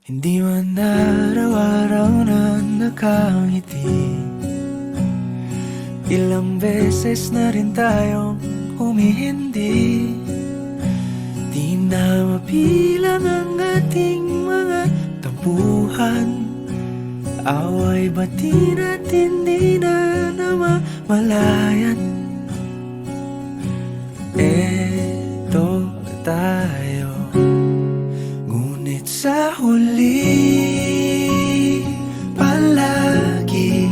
Hindi man araw-araw na nakangiti, ilang beses na rin tayong humihindi. Di na mabilang ang ating mga tampuhan, away bati natin di na namamalayan. Eto tayo, ngunit sa huli palagi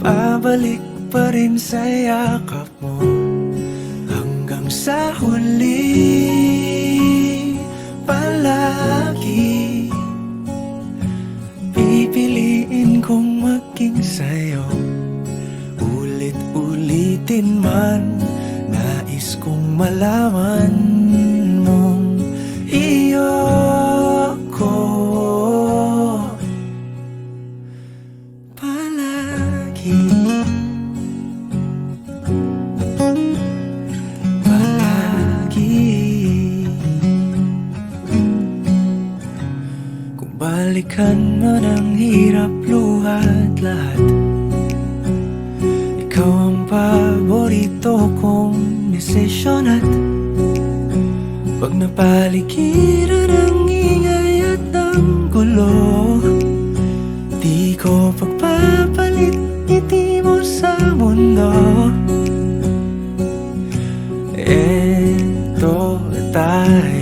pabalik pa rin sa yakap mo. Hanggang sa huli palagi pipiliin kong maging sa'yo. Ulit-ulitin man, nais kong malaman mong iyo ko palagi. Kung balikan man ang hirap, luha at lahat, ikaw ang paborito kong desisyon. At pag napaligiran ang ingay at ang gulo, di ko pagpapalit ngiti mo sa mundo. Eto tayo,